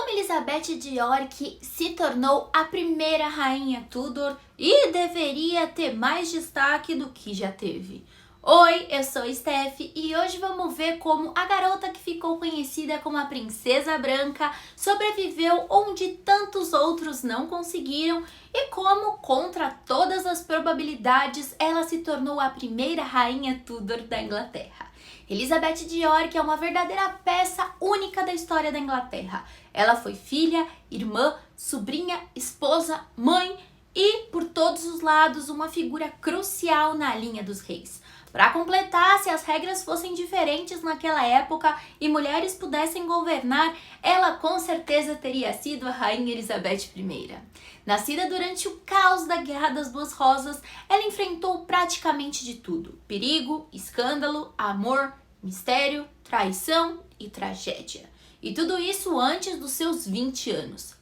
Como Elizabeth de York se tornou a primeira rainha Tudor e deveria ter mais destaque do que já teve. Oi, eu sou Steph e hoje vamos ver como a garota que ficou conhecida como a Princesa Branca sobreviveu onde tantos outros não conseguiram e como, contra todas as probabilidades, ela se tornou a primeira rainha Tudor da Inglaterra. Elizabeth de York é uma verdadeira peça única da história da Inglaterra. Ela foi filha, irmã, sobrinha, esposa, mãe e, por todos os lados, uma figura crucial na linha dos reis. Para completar, se as regras fossem diferentes naquela época e mulheres pudessem governar, ela com certeza teria sido a Rainha Elizabeth I. Nascida durante o caos da Guerra das Duas Rosas, ela enfrentou praticamente de tudo: perigo, escândalo, amor, mistério, traição e tragédia. E tudo isso antes dos seus 20 anos.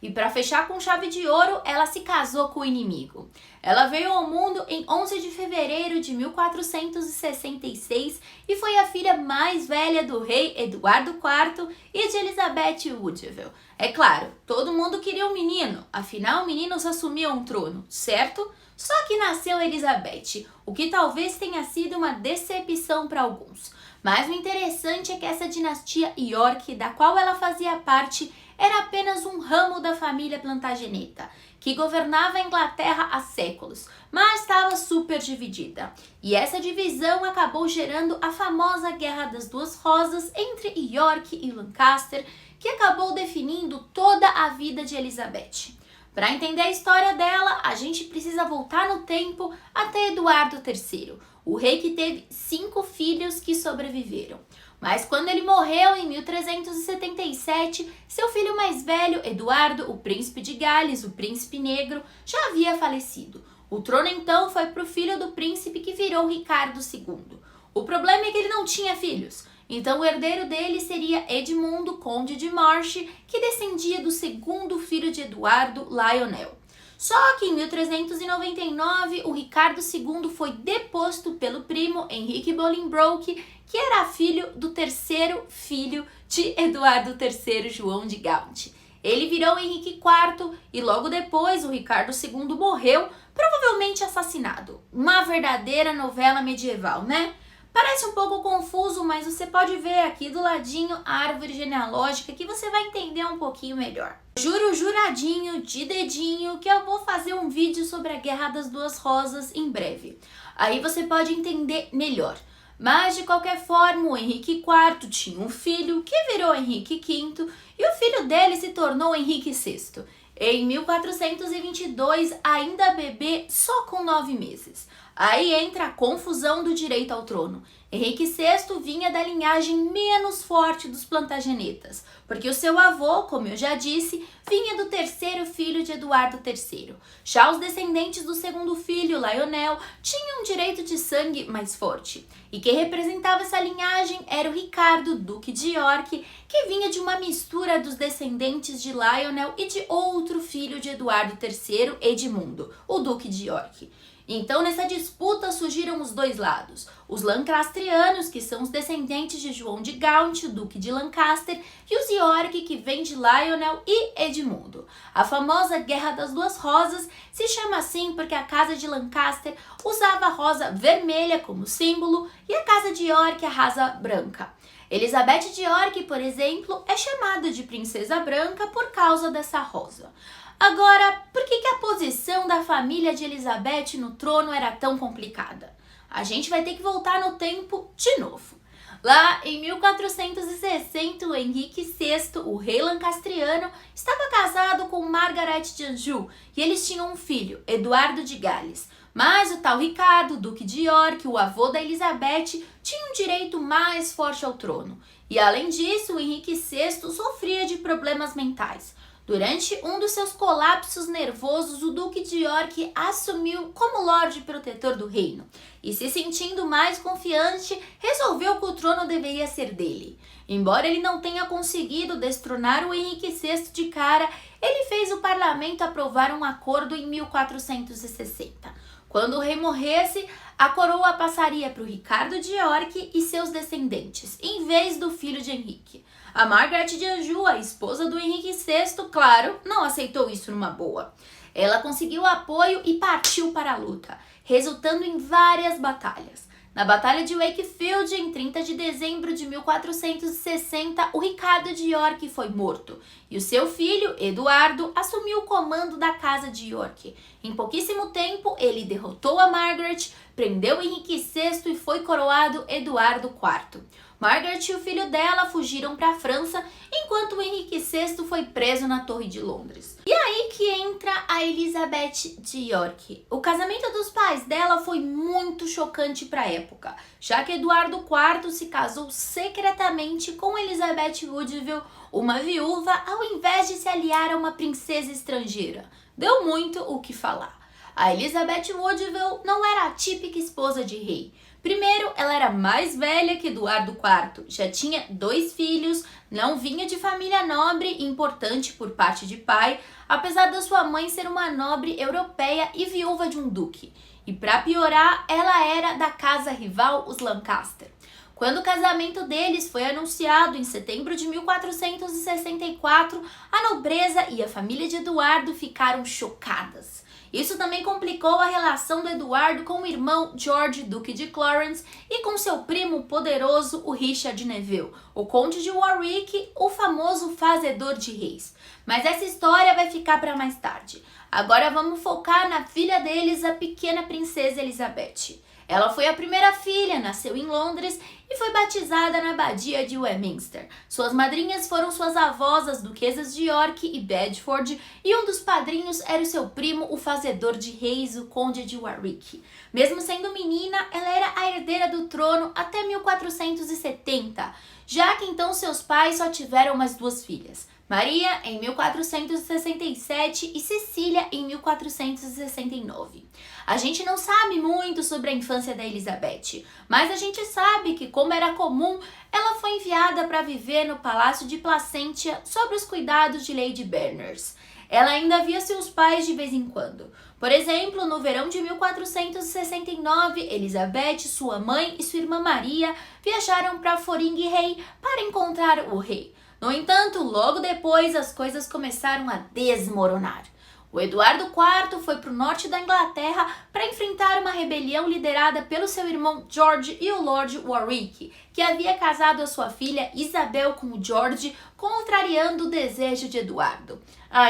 E para fechar com chave de ouro, ela se casou com o inimigo. Ela veio ao mundo em 11 de fevereiro de 1466 e foi a filha mais velha do rei Eduardo IV e de Elizabeth Woodville. É claro, todo mundo queria um menino, afinal meninos assumiam o trono, certo? Só que nasceu Elizabeth, o que talvez tenha sido uma decepção para alguns. Mas o interessante é que essa dinastia York, da qual ela fazia parte, era apenas um ramo da família Plantageneta, que governava a Inglaterra há séculos, mas estava super dividida. E essa divisão acabou gerando a famosa Guerra das Duas Rosas entre York e Lancaster, que acabou definindo toda a vida de Elizabeth. Para entender a história dela, a gente precisa voltar no tempo até Eduardo III, o rei que teve 5 filhos que sobreviveram. Mas quando ele morreu em 1377, seu filho mais velho, Eduardo, o príncipe de Gales, o príncipe negro, já havia falecido. O trono então foi para o filho do príncipe que virou Ricardo II. O problema é que ele não tinha filhos. Então o herdeiro dele seria Edmundo, conde de Marche, que descendia do segundo filho de Eduardo, Lionel. Só que em 1399 o Ricardo II foi deposto pelo primo Henrique Bolingbroke, que era filho do terceiro filho de Eduardo III, João de Gaunt. Ele virou Henrique IV e logo depois o Ricardo II morreu, provavelmente assassinado. Uma verdadeira novela medieval, né? Parece um pouco confuso, mas você pode ver aqui do ladinho a árvore genealógica que você vai entender um pouquinho melhor. Juro juradinho, de dedinho, que eu vou fazer um vídeo sobre a Guerra das Duas Rosas em breve. Aí você pode entender melhor. Mas, de qualquer forma, o Henrique IV tinha um filho que virou Henrique V e o filho dele se tornou Henrique VI. Em 1422, ainda bebê, só com 9 meses. Aí entra a confusão do direito ao trono. Henrique VI vinha da linhagem menos forte dos Plantagenetas, porque o seu avô, como eu já disse, vinha do terceiro filho de Eduardo III. Já os descendentes do segundo filho, Lionel, tinham um direito de sangue mais forte. E quem representava essa linhagem era o Ricardo, duque de York, que vinha de uma mistura dos descendentes de Lionel e de outro filho de Eduardo III, Edmundo, o duque de York. Então, nessa disputa surgiram os dois lados, os lancastrianos, que são os descendentes de João de Gaunt, o duque de Lancaster, e os York, que vêm de Lionel e Edmundo. A famosa Guerra das Duas Rosas se chama assim porque a casa de Lancaster usava a rosa vermelha como símbolo e a casa de York a rosa branca. Elizabeth de York, por exemplo, é chamada de Princesa Branca por causa dessa rosa. Agora, por que a posição da família de Elizabeth no trono era tão complicada? A gente vai ter que voltar no tempo de novo. Lá em 1460, o Henrique VI, o rei lancastriano, estava casado com Margaret de Anjou e eles tinham um filho, Eduardo de Gales. Mas o tal Ricardo, duque de York, o avô da Elizabeth, tinha um direito mais forte ao trono. E além disso, o Henrique VI sofria de problemas mentais. Durante um dos seus colapsos nervosos, o Duque de York assumiu como Lorde Protetor do reino e, se sentindo mais confiante, resolveu que o trono deveria ser dele. Embora ele não tenha conseguido destronar o Henrique VI de cara, ele fez o parlamento aprovar um acordo em 1460. Quando o rei morresse, a coroa passaria para o Ricardo de York e seus descendentes, em vez do filho de Henrique. A Margaret de Anjou, a esposa do Henrique VI, claro, não aceitou isso numa boa. Ela conseguiu apoio e partiu para a luta, resultando em várias batalhas. Na Batalha de Wakefield, em 30 de dezembro de 1460, o Ricardo de York foi morto e o seu filho, Eduardo, assumiu o comando da Casa de York. Em pouquíssimo tempo, ele derrotou a Margaret, prendeu Henrique VI e foi coroado Eduardo IV. Margaret e o filho dela fugiram para a França, enquanto o Henrique VI foi preso na Torre de Londres. E aí que entra a Elizabeth de York. O casamento dos pais dela foi muito chocante para a época, já que Eduardo IV se casou secretamente com Elizabeth Woodville, uma viúva, ao invés de se aliar a uma princesa estrangeira. Deu muito o que falar. A Elizabeth Woodville não era a típica esposa de rei. Primeiro, ela era mais velha que Eduardo IV, já tinha 2 filhos, não vinha de família nobre e importante por parte de pai, apesar da sua mãe ser uma nobre europeia e viúva de um duque. E para piorar, ela era da casa rival, os Lancaster. Quando o casamento deles foi anunciado em setembro de 1464, a nobreza e a família de Eduardo ficaram chocadas. Isso também complicou a relação do Eduardo com o irmão George, Duque de Clarence, e com seu primo poderoso, o Richard Neville, o Conde de Warwick, o famoso fazedor de reis. Mas essa história vai ficar para mais tarde. Agora vamos focar na filha deles, a pequena princesa Elizabeth. Ela foi a primeira filha, nasceu em Londres e foi batizada na abadia de Westminster. Suas madrinhas foram suas avós, as duquesas de York e Bedford, e um dos padrinhos era o seu primo, o fazedor de reis, o conde de Warwick. Mesmo sendo menina, ela era a herdeira do trono até 1470, já que então seus pais só tiveram mais 2 filhas. Maria em 1467 e Cecília em 1469. A gente não sabe muito sobre a infância da Elizabeth, mas a gente sabe que, como era comum, ela foi enviada para viver no Palácio de Placentia sob os cuidados de Lady Berners. Ela ainda via seus pais de vez em quando. Por exemplo, no verão de 1469, Elizabeth, sua mãe e sua irmã Maria viajaram para Foringhay para encontrar o rei. No entanto, logo depois as coisas começaram a desmoronar. O Eduardo IV foi para o norte da Inglaterra para enfrentar uma rebelião liderada pelo seu irmão George e o Lord Warwick, que havia casado a sua filha Isabel com o George, contrariando o desejo de Eduardo.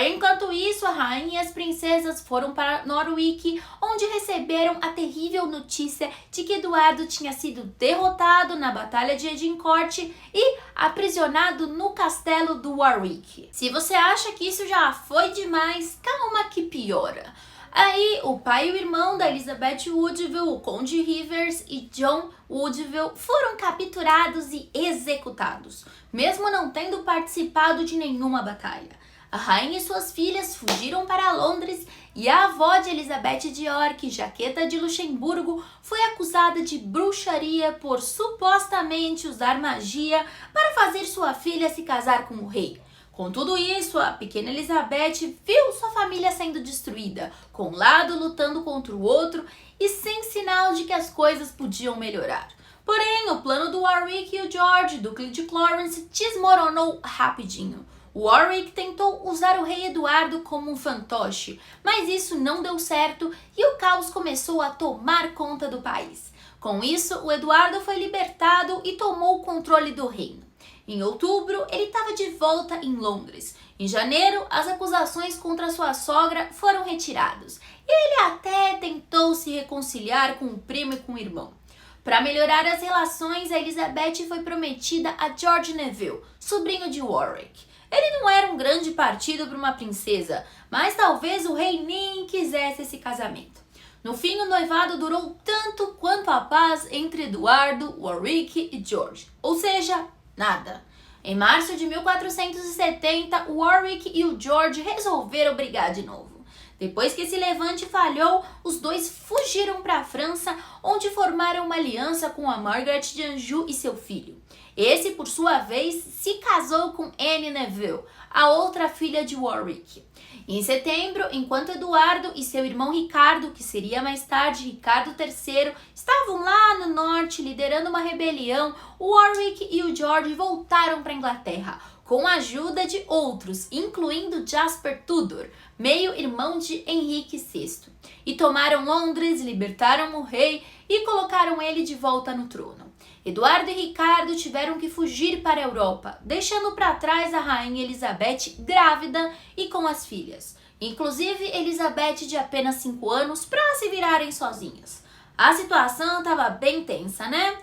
Enquanto isso, a rainha e as princesas foram para Norwich, onde receberam a terrível notícia de que Eduardo tinha sido derrotado na Batalha de Agincourt e aprisionado no castelo do Warwick. Se você acha que isso já foi demais, calma que piora. Aí, o pai e o irmão da Elizabeth Woodville, o Conde Rivers e John Woodville, foram capturados e executados, mesmo não tendo participado de nenhuma batalha. A rainha e suas filhas fugiram para Londres e a avó de Elizabeth de York, Jaqueta de Luxemburgo, foi acusada de bruxaria por supostamente usar magia para fazer sua filha se casar com o rei. Com tudo isso, a pequena Elizabeth viu sua família sendo destruída, com um lado lutando contra o outro e sem sinal de que as coisas podiam melhorar. Porém, o plano do Warwick e o George, Duque de Clarence, desmoronou rapidinho. O Warwick tentou usar o rei Eduardo como um fantoche, mas isso não deu certo e o caos começou a tomar conta do país. Com isso, o Eduardo foi libertado e tomou o controle do reino. Em outubro, ele estava de volta em Londres. Em janeiro, as acusações contra sua sogra foram retiradas. E ele até tentou se reconciliar com o primo e com o irmão. Para melhorar as relações, a Elizabeth foi prometida a George Neville, sobrinho de Warwick. Ele não era um grande partido para uma princesa, mas talvez o rei nem quisesse esse casamento. No fim, o noivado durou tanto quanto a paz entre Eduardo, Warwick e George, ou seja, nada. Em março de 1470, o Warwick e o George resolveram brigar de novo. Depois que esse levante falhou, os dois fugiram para a França, onde formaram uma aliança com a Margaret de Anjou e seu filho. Esse, por sua vez, se casou com Anne Neville, a outra filha de Warwick. Em setembro, enquanto Eduardo e seu irmão Ricardo, que seria mais tarde Ricardo III, estavam lá no norte liderando uma rebelião, o Warwick e o George voltaram para a Inglaterra, com a ajuda de outros, incluindo Jasper Tudor, meio-irmão de Henrique VI, e tomaram Londres, libertaram o rei e colocaram ele de volta no trono. Eduardo e Ricardo tiveram que fugir para a Europa, deixando para trás a rainha Elizabeth grávida e com as filhas, inclusive Elizabeth de apenas 5 anos, para se virarem sozinhas. A situação estava bem tensa, né?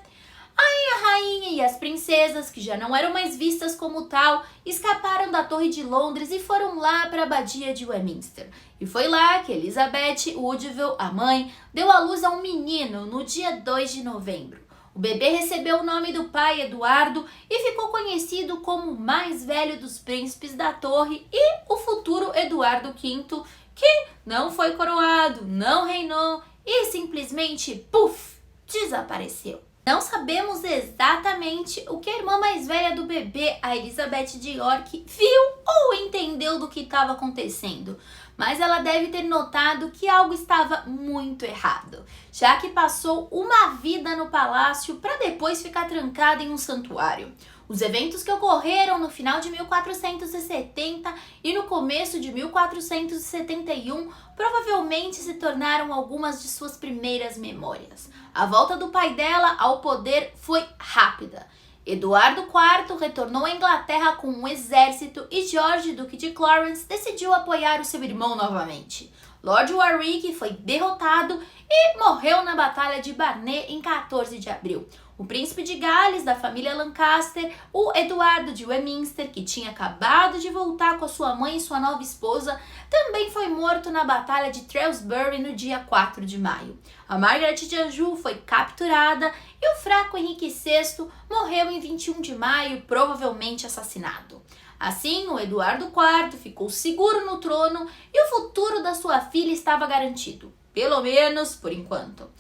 Aí a rainha e as princesas, que já não eram mais vistas como tal, escaparam da Torre de Londres e foram lá para a Abadia de Westminster. E foi lá que Elizabeth Woodville, a mãe, deu à luz a um menino no dia 2 de novembro. O bebê recebeu o nome do pai, Eduardo, e ficou conhecido como o mais velho dos príncipes da Torre e o futuro Eduardo V, que não foi coroado, não reinou e simplesmente, puf, desapareceu. Não sabemos exatamente o que a irmã mais velha do bebê, a Elizabeth de York, viu ou entendeu do que estava acontecendo, mas ela deve ter notado que algo estava muito errado, já que passou uma vida no palácio para depois ficar trancada em um santuário. Os eventos que ocorreram no final de 1470 e no começo de 1471 provavelmente se tornaram algumas de suas primeiras memórias. A volta do pai dela ao poder foi rápida. Eduardo IV retornou à Inglaterra com um exército e George, Duque de Clarence, decidiu apoiar o seu irmão novamente. Lord Warwick foi derrotado e morreu na Batalha de Barnet em 14 de abril. O príncipe de Gales, da família Lancaster, o Eduardo de Westminster, que tinha acabado de voltar com a sua mãe e sua nova esposa, também foi morto na Batalha de Shrewsbury no dia 4 de maio. A Margaret de Anjou foi capturada e o fraco Henrique VI morreu em 21 de maio, provavelmente assassinado. Assim, o Eduardo IV ficou seguro no trono e o futuro da sua filha estava garantido, pelo menos por enquanto.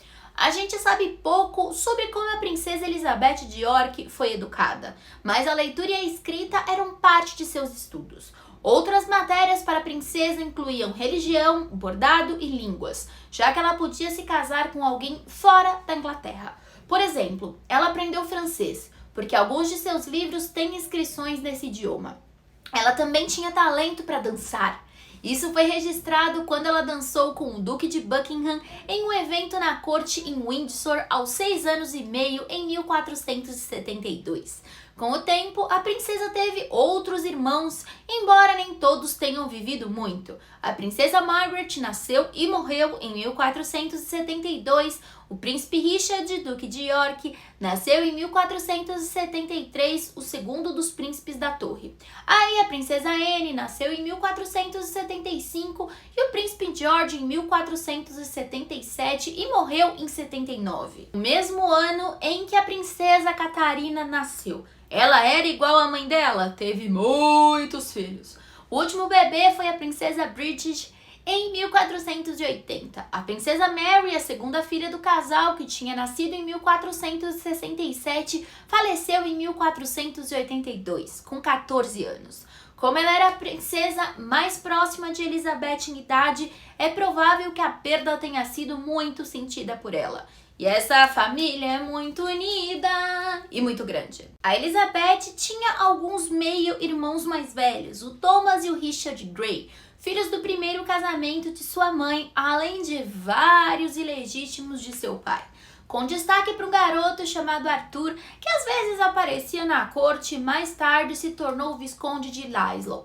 A gente sabe pouco sobre como a princesa Elizabeth de York foi educada, mas a leitura e a escrita eram parte de seus estudos. Outras matérias para a princesa incluíam religião, bordado e línguas, já que ela podia se casar com alguém fora da Inglaterra. Por exemplo, ela aprendeu francês, porque alguns de seus livros têm inscrições nesse idioma. Ela também tinha talento para dançar. Isso foi registrado quando ela dançou com o Duque de Buckingham em um evento na corte em Windsor aos 6 anos e meio em 1472. Com o tempo, a princesa teve outros irmãos, embora nem todos tenham vivido muito. A princesa Margaret nasceu e morreu em 1472. O príncipe Richard, Duque de York, nasceu em 1473, o segundo dos príncipes da Torre. Aí a princesa Anne nasceu em 1475 e o príncipe George em 1477 e morreu em 79, o mesmo ano em que a princesa Catarina nasceu. Ela era igual à mãe dela, teve muitos filhos. O último bebê foi a princesa British em 1480. A princesa Mary, a segunda filha do casal, que tinha nascido em 1467, faleceu em 1482, com 14 anos. Como ela era a princesa mais próxima de Elizabeth em idade, é provável que a perda tenha sido muito sentida por ela. E essa família é muito unida e muito grande. A Elizabeth tinha alguns meio-irmãos mais velhos, o Thomas e o Richard Grey, filhos do primeiro casamento de sua mãe, além de vários ilegítimos de seu pai. Com destaque para um garoto chamado Arthur, que às vezes aparecia na corte e mais tarde se tornou o Visconde de Lisle.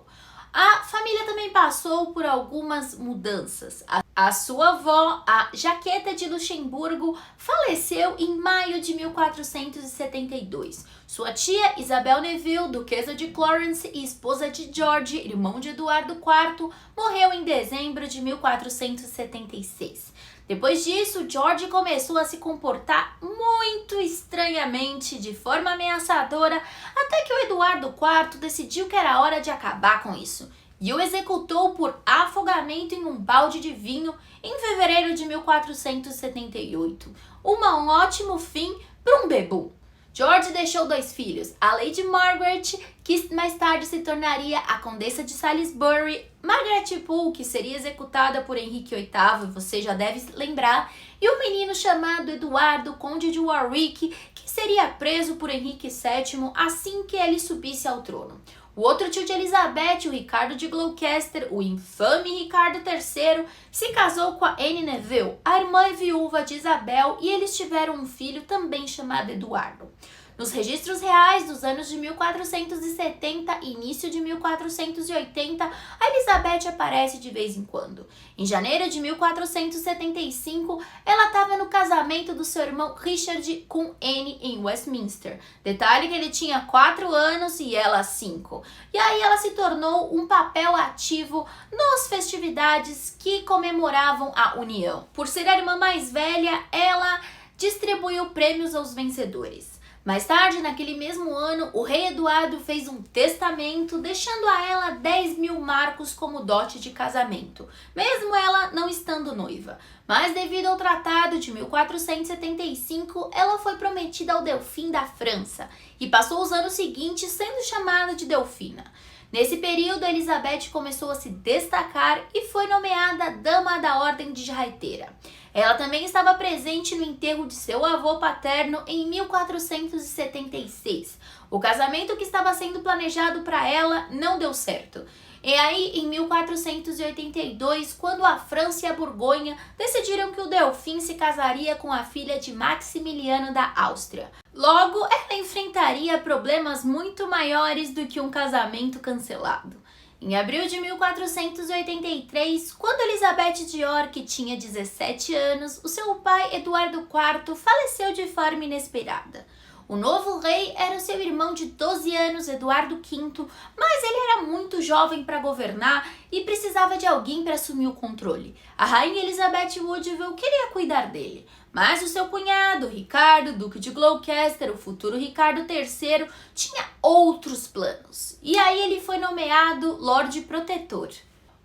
A família também passou por algumas mudanças. A sua avó, a Jaqueta de Luxemburgo, faleceu em maio de 1472. Sua tia, Isabel Neville, duquesa de Clarence e esposa de George, irmão de Eduardo IV, morreu em dezembro de 1476. Depois disso, George começou a se comportar muito estranhamente, de forma ameaçadora, até que o Eduardo IV decidiu que era hora de acabar com isso e o executou por afogamento em um balde de vinho em fevereiro de 1478. Um ótimo fim para um bebum. George deixou 2 filhos, a Lady Margaret, que mais tarde se tornaria a Condessa de Salisbury, Margaret Pole, que seria executada por Henrique VIII, você já deve lembrar, e um menino chamado Eduardo, Conde de Warwick, que seria preso por Henrique VII assim que ele subisse ao trono. O outro tio de Elizabeth, o Ricardo de Gloucester, o infame Ricardo III, se casou com a Anne Neville, a irmã e viúva de Isabel, e eles tiveram um filho também chamado Eduardo. Nos registros reais dos anos de 1470 e início de 1480, a Elizabeth aparece de vez em quando. Em janeiro de 1475, ela estava no casamento do seu irmão Richard com Anne em Westminster. Detalhe que ele tinha 4 anos e ela 5. E aí ela se tornou um papel ativo nas festividades que comemoravam a união. Por ser a irmã mais velha, ela distribuiu prêmios aos vencedores. Mais tarde, naquele mesmo ano, o rei Eduardo fez um testamento deixando a ela 10.000 marcos como dote de casamento, mesmo ela não estando noiva. Mas devido ao tratado de 1475, ela foi prometida ao Delfim da França e passou os anos seguintes sendo chamada de Delfina. Nesse período, Elizabeth começou a se destacar e foi nomeada Dama da Ordem de Jarreteira. Ela também estava presente no enterro de seu avô paterno em 1476. O casamento que estava sendo planejado para ela não deu certo. E aí, em 1482, quando a França e a Borgonha decidiram que o Delfim se casaria com a filha de Maximiliano da Áustria. Logo, ela enfrentaria problemas muito maiores do que um casamento cancelado. Em abril de 1483, quando Elizabeth de York tinha 17 anos, o seu pai, Eduardo IV, faleceu de forma inesperada. O novo rei era o seu irmão de 12 anos, Eduardo V, mas ele era muito jovem para governar e precisava de alguém para assumir o controle. A rainha Elizabeth Woodville queria cuidar dele, mas o seu cunhado, Ricardo, duque de Gloucester, o futuro Ricardo III, tinha outros planos. E aí ele foi nomeado Lorde Protetor.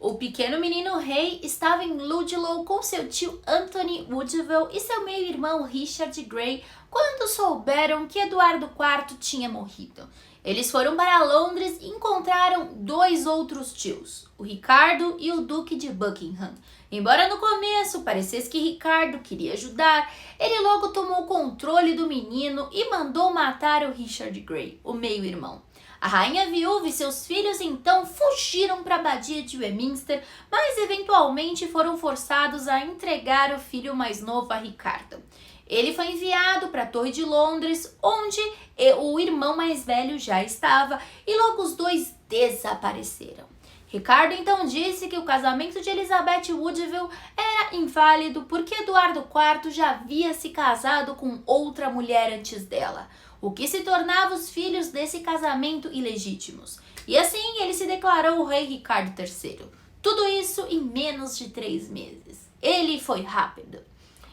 O pequeno menino rei estava em Ludlow com seu tio Anthony Woodville e seu meio-irmão Richard Grey quando souberam que Eduardo IV tinha morrido. Eles foram para Londres e encontraram 2 outros tios, o Ricardo e o Duque de Buckingham. Embora no começo parecesse que Ricardo queria ajudar, ele logo tomou o controle do menino e mandou matar o Richard Grey, o meio-irmão. A rainha viúva e seus filhos então fugiram para a abadia de Westminster, mas eventualmente foram forçados a entregar o filho mais novo a Ricardo. Ele foi enviado para a Torre de Londres, onde o irmão mais velho já estava, e logo os 2 desapareceram. Ricardo então disse que o casamento de Elizabeth Woodville era inválido porque Eduardo IV já havia se casado com outra mulher antes dela, o que se tornava os filhos desse casamento ilegítimos. E assim ele se declarou o rei Ricardo III. Tudo isso em menos de 3 meses. Ele foi rápido.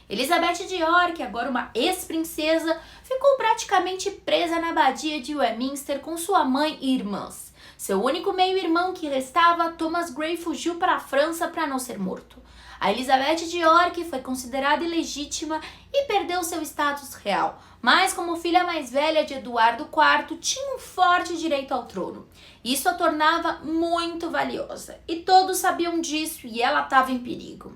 Elizabeth de York, agora uma ex-princesa, ficou praticamente presa na abadia de Westminster com sua mãe e irmãs. Seu único meio-irmão que restava, Thomas Grey, fugiu para a França para não ser morto. A Elizabeth de York foi considerada ilegítima e perdeu seu status real, mas como filha mais velha de Eduardo IV, tinha um forte direito ao trono. Isso a tornava muito valiosa, e todos sabiam disso e ela estava em perigo.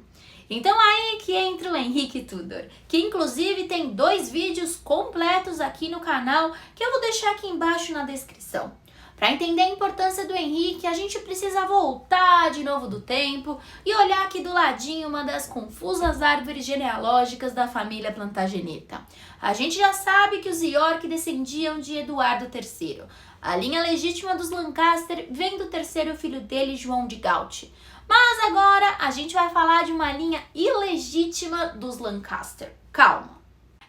Então aí que entra o Henrique Tudor, que inclusive tem 2 vídeos completos aqui no canal que eu vou deixar aqui embaixo na descrição. Para entender a importância do Henrique, a gente precisa voltar de novo do tempo e olhar aqui do ladinho uma das confusas árvores genealógicas da família Plantageneta. A gente já sabe que os York descendiam de Eduardo III. A linha legítima dos Lancaster vem do 3º filho dele, João de Gaunt. Mas agora a gente vai falar de uma linha ilegítima dos Lancaster. Calma.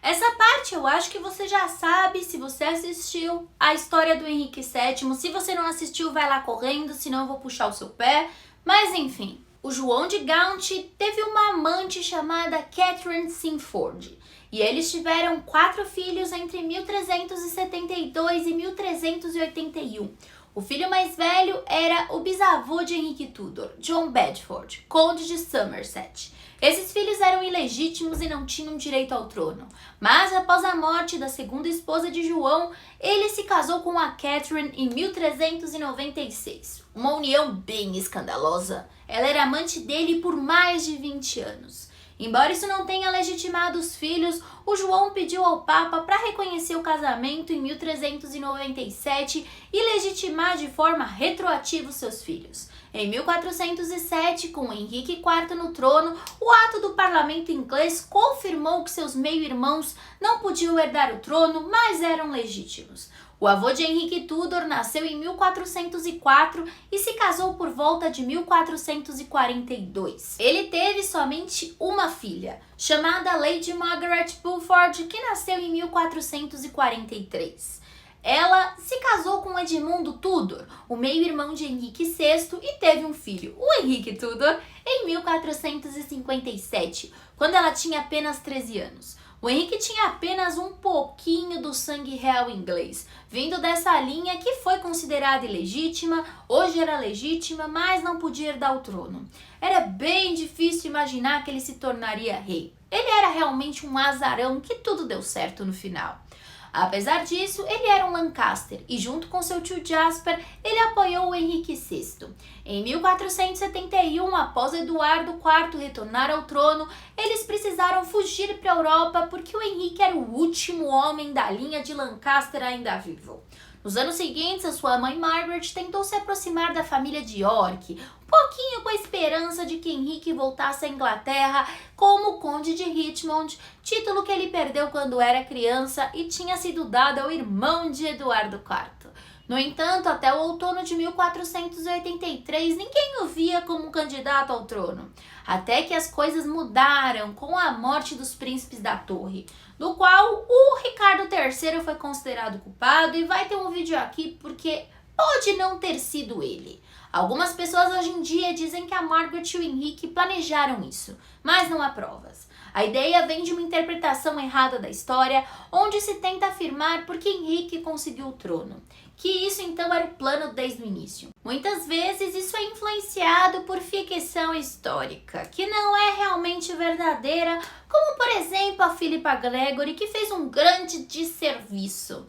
Essa parte eu acho que você já sabe se você assistiu a história do Henrique VII. Se você não assistiu, vai lá correndo, senão eu vou puxar o seu pé. Mas enfim, o João de Gaunt teve uma amante chamada Catherine Sinford. E eles tiveram 4 filhos entre 1372 e 1381. O filho mais velho era o bisavô de Henrique Tudor, John Bedford, conde de Somerset. Esses filhos eram ilegítimos e não tinham direito ao trono, mas após a morte da segunda esposa de João, ele se casou com a Catherine em 1396, uma união bem escandalosa. Ela era amante dele por mais de 20 anos. Embora isso não tenha legitimado os filhos, o João pediu ao Papa para reconhecer o casamento em 1397 e legitimar de forma retroativa os seus filhos. Em 1407, com Henrique IV no trono, o ato do parlamento inglês confirmou que seus meio-irmãos não podiam herdar o trono, mas eram legítimos. O avô de Henrique Tudor nasceu em 1404 e se casou por volta de 1442. Ele teve somente uma filha, chamada Lady Margaret Beaufort, que nasceu em 1443. Ela se casou com Edmundo Tudor, o meio-irmão de Henrique VI, e teve um filho, o Henrique Tudor, em 1457, quando ela tinha apenas 13 anos. O Henrique tinha apenas um pouquinho do sangue real inglês, vindo dessa linha que foi considerada ilegítima, hoje era legítima, mas não podia herdar o trono. Era bem difícil imaginar que ele se tornaria rei. Ele era realmente um azarão que tudo deu certo no final. Apesar disso, ele era um Lancaster e junto com seu tio Jasper, ele apoiou o Henrique VI. Em 1471, após Eduardo IV retornar ao trono, eles precisaram fugir para a Europa porque o Henrique era o último homem da linha de Lancaster ainda vivo. Nos anos seguintes, a sua mãe Margaret tentou se aproximar da família de York, um pouquinho com a esperança de que Henrique voltasse à Inglaterra como Conde de Richmond, título que ele perdeu quando era criança e tinha sido dado ao irmão de Eduardo IV. No entanto, até o outono de 1483, ninguém o via como candidato ao trono, até que as coisas mudaram com a morte dos príncipes da Torre, do qual o Ricardo III foi considerado culpado, e vai ter um vídeo aqui porque pode não ter sido ele. Algumas pessoas hoje em dia dizem que a Margaret e o Henrique planejaram isso, mas não há provas. A ideia vem de uma interpretação errada da história, onde se tenta afirmar porque Henrique conseguiu o trono, que isso então era o plano desde o início. Muitas vezes isso é influenciado por ficção histórica, que não é realmente verdadeira, como por exemplo a Philippa Gregory, que fez um grande desserviço.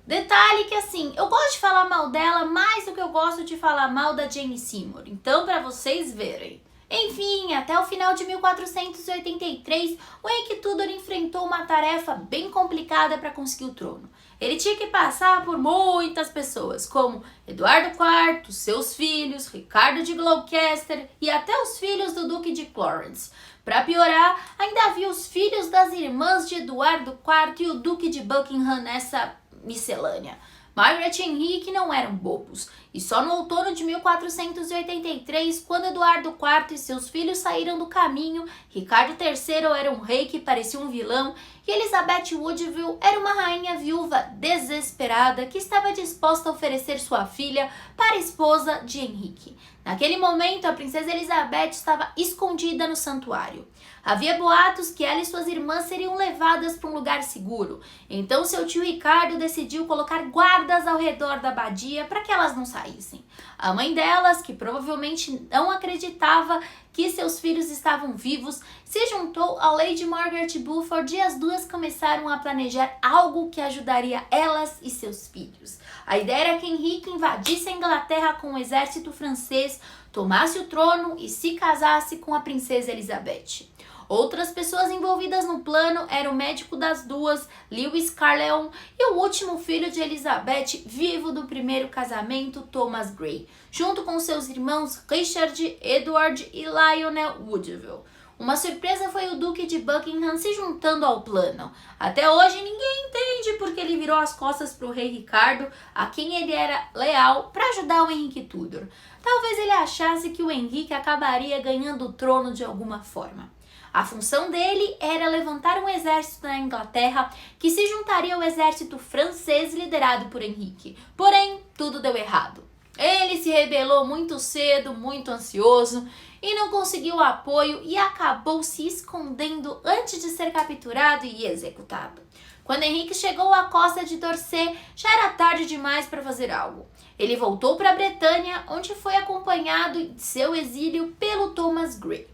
Detalhe que assim, eu gosto de falar mal dela mais do que eu gosto de falar mal da Jane Seymour, então para vocês verem. Enfim, até o final de 1483, o Henrique Tudor enfrentou uma tarefa bem complicada para conseguir o trono. Ele tinha que passar por muitas pessoas, como Eduardo IV, seus filhos, Ricardo de Gloucester e até os filhos do Duque de Clarence. Para piorar, ainda havia os filhos das irmãs de Eduardo IV e o Duque de Buckingham nessa miscelânea. Margaret e Henrique não eram bobos, e só no outono de 1483, quando Eduardo IV e seus filhos saíram do caminho, Ricardo III era um rei que parecia um vilão, e Elizabeth Woodville era uma rainha viúva desesperada que estava disposta a oferecer sua filha para a esposa de Henrique. Naquele momento, a princesa Elizabeth estava escondida no santuário. Havia boatos que ela e suas irmãs seriam levadas para um lugar seguro. Então seu tio Ricardo decidiu colocar guardas ao redor da abadia para que elas não saíssem. A mãe delas, que provavelmente não acreditava que seus filhos estavam vivos, se juntou a Lady Margaret Beaufort e as duas começaram a planejar algo que ajudaria elas e seus filhos. A ideia era que Henrique invadisse a Inglaterra com o exército francês, tomasse o trono e se casasse com a princesa Elizabeth. Outras pessoas envolvidas no plano eram o médico das duas, Lewis Carleon, e o último filho de Elizabeth, vivo do primeiro casamento, Thomas Grey, junto com seus irmãos Richard, Edward e Lionel Woodville. Uma surpresa foi o Duque de Buckingham se juntando ao plano. Até hoje ninguém entende porque ele virou as costas para o rei Ricardo, a quem ele era leal, para ajudar o Henrique Tudor. Talvez ele achasse que o Henrique acabaria ganhando o trono de alguma forma. A função dele era levantar um exército na Inglaterra que se juntaria ao exército francês liderado por Henrique. Porém, tudo deu errado. Ele se rebelou muito cedo, muito ansioso, e não conseguiu apoio e acabou se escondendo antes de ser capturado e executado. Quando Henrique chegou à costa de Dorset, já era tarde demais para fazer algo. Ele voltou para a Bretanha, onde foi acompanhado em seu exílio pelo Thomas Grey.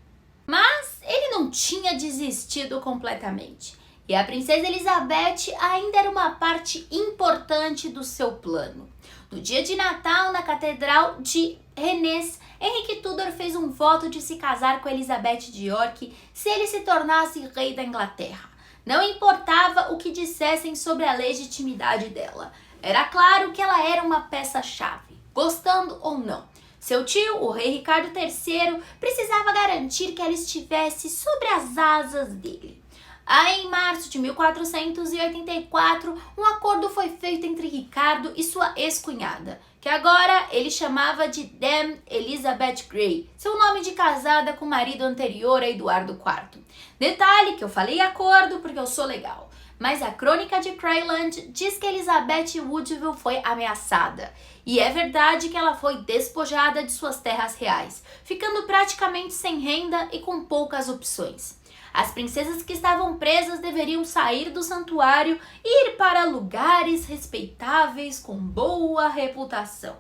Mas ele não tinha desistido completamente, e a princesa Elizabeth ainda era uma parte importante do seu plano. No dia de Natal, na Catedral de Rennes, Henrique Tudor fez um voto de se casar com Elizabeth de York se ele se tornasse rei da Inglaterra. Não importava o que dissessem sobre a legitimidade dela. Era claro que ela era uma peça-chave, gostando ou não. Seu tio, o rei Ricardo III, precisava garantir que ela estivesse sobre as asas dele. Aí, em março de 1484, um acordo foi feito entre Ricardo e sua ex-cunhada, que agora ele chamava de Dame Elizabeth Grey, seu nome de casada com o marido anterior a Eduardo IV. Detalhe que eu falei acordo porque eu sou legal, mas a crônica de Crayland diz que Elizabeth Woodville foi ameaçada. E é verdade que ela foi despojada de suas terras reais, ficando praticamente sem renda e com poucas opções. As princesas que estavam presas deveriam sair do santuário e ir para lugares respeitáveis com boa reputação.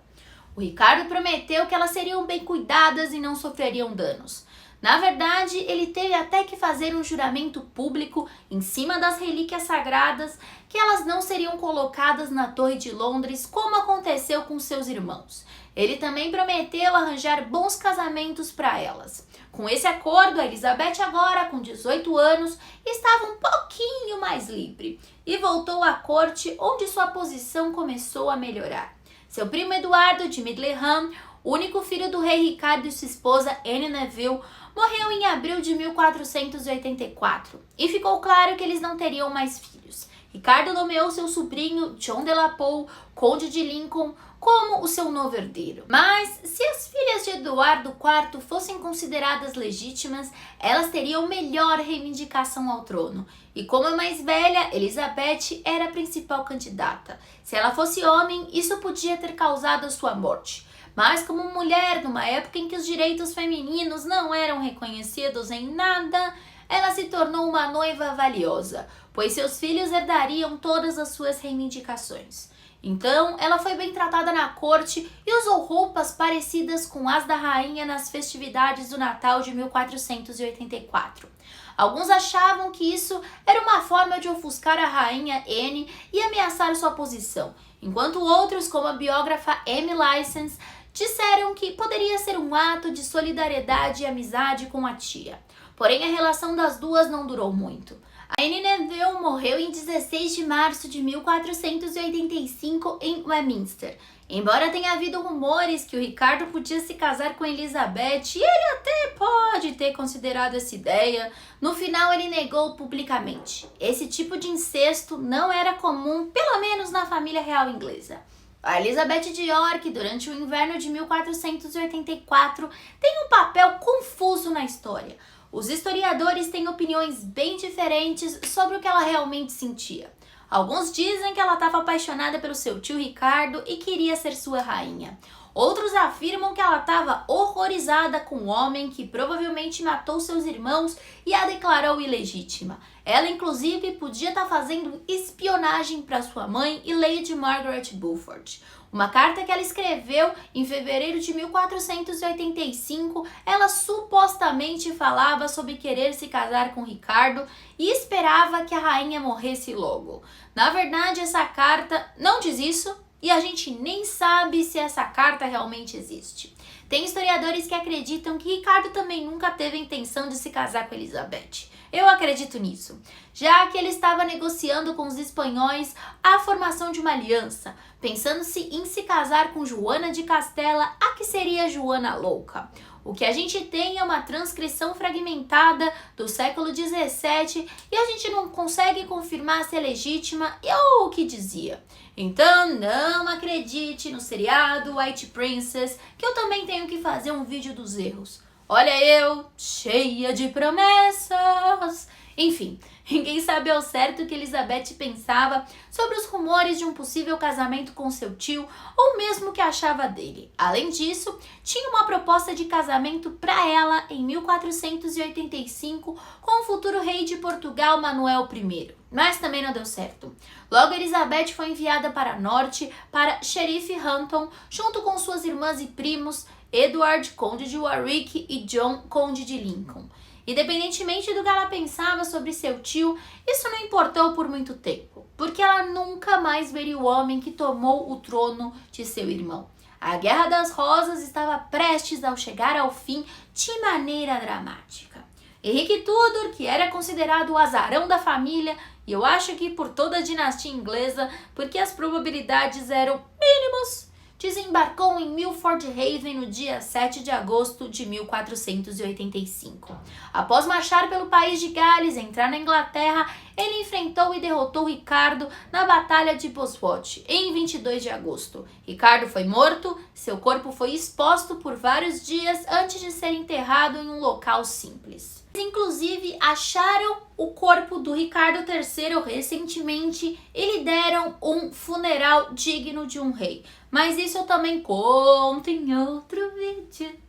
O Ricardo prometeu que elas seriam bem cuidadas e não sofreriam danos. Na verdade, ele teve até que fazer um juramento público em cima das relíquias sagradas que elas não seriam colocadas na Torre de Londres, como aconteceu com seus irmãos. Ele também prometeu arranjar bons casamentos para elas. Com esse acordo, a Elizabeth agora, com 18 anos, estava um pouquinho mais livre e voltou à corte, onde sua posição começou a melhorar. Seu primo Eduardo de Middleham, único filho do rei Ricardo e sua esposa Anne Neville, morreu em abril de 1484 e ficou claro que eles não teriam mais filhos. Ricardo nomeou seu sobrinho John de la Pole, conde de Lincoln, como o seu novo herdeiro. Mas se as filhas de Eduardo IV fossem consideradas legítimas, elas teriam melhor reivindicação ao trono. E como a mais velha, Elizabeth era a principal candidata. Se ela fosse homem, isso podia ter causado a sua morte. Mas como mulher, numa época em que os direitos femininos não eram reconhecidos em nada, ela se tornou uma noiva valiosa, pois seus filhos herdariam todas as suas reivindicações. Então, ela foi bem tratada na corte e usou roupas parecidas com as da rainha nas festividades do Natal de 1484. Alguns achavam que isso era uma forma de ofuscar a rainha Anne e ameaçar sua posição, enquanto outros, como a biógrafa Amy License, disseram que poderia ser um ato de solidariedade e amizade com a tia. Porém, a relação das duas não durou muito. A Anne Neville morreu em 16 de março de 1485 em Westminster. Embora tenha havido rumores que o Ricardo podia se casar com Elizabeth, e ele até pode ter considerado essa ideia, no final ele negou publicamente. Esse tipo de incesto não era comum, pelo menos na família real inglesa. A Elizabeth de York, durante o inverno de 1484, tem um papel confuso na história. Os historiadores têm opiniões bem diferentes sobre o que ela realmente sentia. Alguns dizem que ela estava apaixonada pelo seu tio Ricardo e queria ser sua rainha. Outros afirmam que ela estava horrorizada com o homem que provavelmente matou seus irmãos e a declarou ilegítima. Ela, inclusive, podia estar fazendo espionagem para sua mãe e Lady Margaret Beaufort. Uma carta que ela escreveu em fevereiro de 1485, ela supostamente falava sobre querer se casar com Ricardo e esperava que a rainha morresse logo. Na verdade, essa carta não diz isso e a gente nem sabe se essa carta realmente existe. Tem historiadores que acreditam que Ricardo também nunca teve a intenção de se casar com Elizabeth. Eu acredito nisso, já que ele estava negociando com os espanhóis a formação de uma aliança, pensando-se em se casar com Joana de Castela, a que seria Joana Louca. O que a gente tem é uma transcrição fragmentada do século XVII e a gente não consegue confirmar se é legítima ou o que dizia. Então não acredite no seriado White Princess, que eu também tenho que fazer um vídeo dos erros. Olha eu, cheia de promessas, Enfim, ninguém sabe ao certo o que Elizabeth pensava sobre os rumores de um possível casamento com seu tio ou mesmo o que achava dele. Além disso, tinha uma proposta de casamento para ela em 1485 com o futuro rei de Portugal, Manuel I. Mas também não deu certo. Logo, Elizabeth foi enviada para norte, para Sheriff Hampton, junto com suas irmãs e primos, Edward, conde de Warwick, e John, conde de Lincoln. Independentemente do que ela pensava sobre seu tio, isso não importou por muito tempo, porque ela nunca mais veria o homem que tomou o trono de seu irmão. A Guerra das Rosas estava prestes a chegar ao fim de maneira dramática. Henrique Tudor, que era considerado o azarão da família, e eu acho que por toda a dinastia inglesa, porque as probabilidades eram mínimas, desembarcou em Milford Haven no dia 7 de agosto de 1485. Após marchar pelo país de Gales e entrar na Inglaterra, ele enfrentou e derrotou Ricardo na Batalha de Bosworth, em 22 de agosto. Ricardo foi morto, seu corpo foi exposto por vários dias antes de ser enterrado em um local simples. Inclusive, acharam o corpo do Ricardo III recentemente e lhe deram um funeral digno de um rei. Mas isso eu também conto em outro vídeo.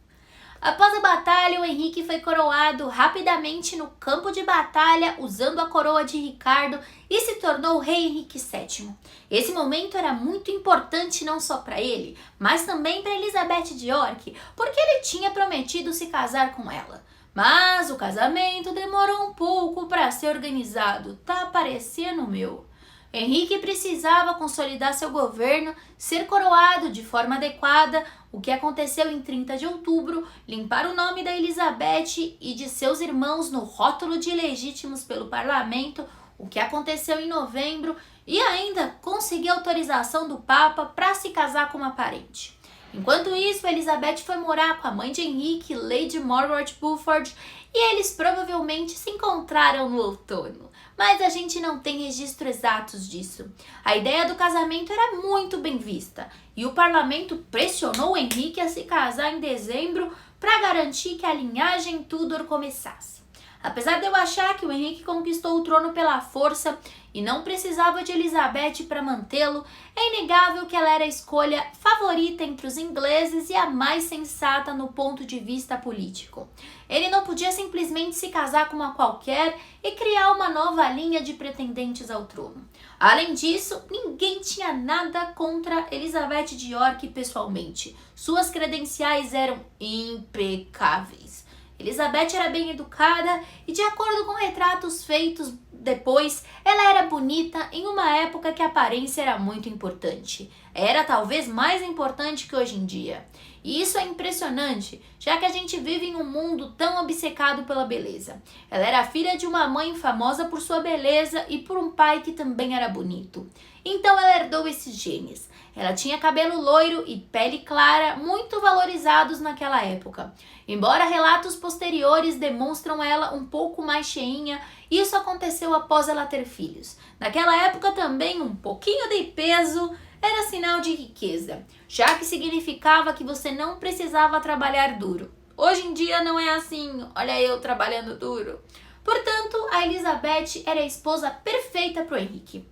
Após a batalha, o Henrique foi coroado rapidamente no campo de batalha usando a coroa de Ricardo e se tornou o rei Henrique VII. Esse momento era muito importante não só para ele, mas também para Elizabeth de York, porque ele tinha prometido se casar com ela. Mas o casamento demorou um pouco para ser organizado, tá parecendo meu. Henrique precisava consolidar seu governo, ser coroado de forma adequada, o que aconteceu em 30 de outubro, limpar o nome da Elizabeth e de seus irmãos no rótulo de ilegítimos pelo parlamento, o que aconteceu em novembro, e ainda conseguir autorização do Papa para se casar com uma parente. Enquanto isso, Elizabeth foi morar com a mãe de Henrique, Lady Margaret Beaufort, e eles provavelmente se encontraram no outono. Mas a gente não tem registros exatos disso. A ideia do casamento era muito bem vista, e o parlamento pressionou Henrique a se casar em dezembro para garantir que a linhagem Tudor começasse. Apesar de eu achar que o Henrique conquistou o trono pela força e não precisava de Elizabeth para mantê-lo, é inegável que ela era a escolha favorita entre os ingleses e a mais sensata no ponto de vista político. Ele não podia simplesmente se casar com uma qualquer e criar uma nova linha de pretendentes ao trono. Além disso, ninguém tinha nada contra Elizabeth de York pessoalmente. Suas credenciais eram impecáveis. Elizabeth era bem educada e, de acordo com retratos feitos depois, ela era bonita em uma época que a aparência era muito importante. Era talvez mais importante que hoje em dia. E isso é impressionante, já que a gente vive em um mundo tão obcecado pela beleza. Ela era filha de uma mãe famosa por sua beleza e por um pai que também era bonito. Então ela herdou esses genes. Ela tinha cabelo loiro e pele clara, muito valorizados naquela época. Embora relatos posteriores demonstram ela um pouco mais cheinha, isso aconteceu após ela ter filhos. Naquela época também um pouquinho de peso era sinal de riqueza, já que significava que você não precisava trabalhar duro. Hoje em dia não é assim, olha eu trabalhando duro. Portanto, a Elizabeth era a esposa perfeita para o Henrique.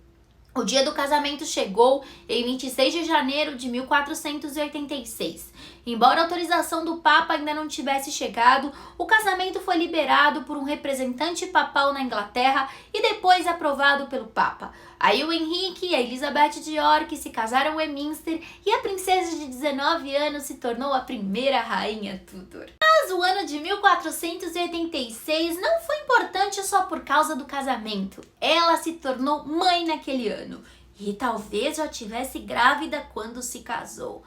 O dia do casamento chegou em 26 de janeiro de 1486. Embora a autorização do Papa ainda não tivesse chegado, o casamento foi liberado por um representante papal na Inglaterra e depois aprovado pelo Papa. Aí o Henrique e a Elizabeth de York se casaram em Westminster e a princesa de 19 anos se tornou a primeira rainha Tudor. Mas o ano de 1486 não foi importante só por causa do casamento. Ela se tornou mãe naquele ano e talvez já estivesse grávida quando se casou.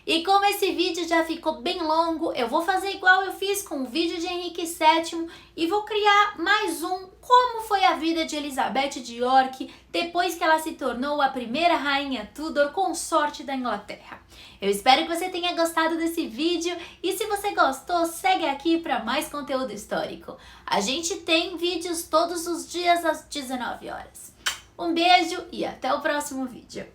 E como esse vídeo já ficou bem longo, eu vou fazer igual eu fiz com o vídeo de Henrique VII e vou criar mais um como foi a vida de Elizabeth de York depois que ela se tornou a primeira rainha Tudor consorte da Inglaterra. Eu espero que você tenha gostado desse vídeo e se você gostou, segue aqui para mais conteúdo histórico. A gente tem vídeos todos os dias às 19 horas. Um beijo e até o próximo vídeo.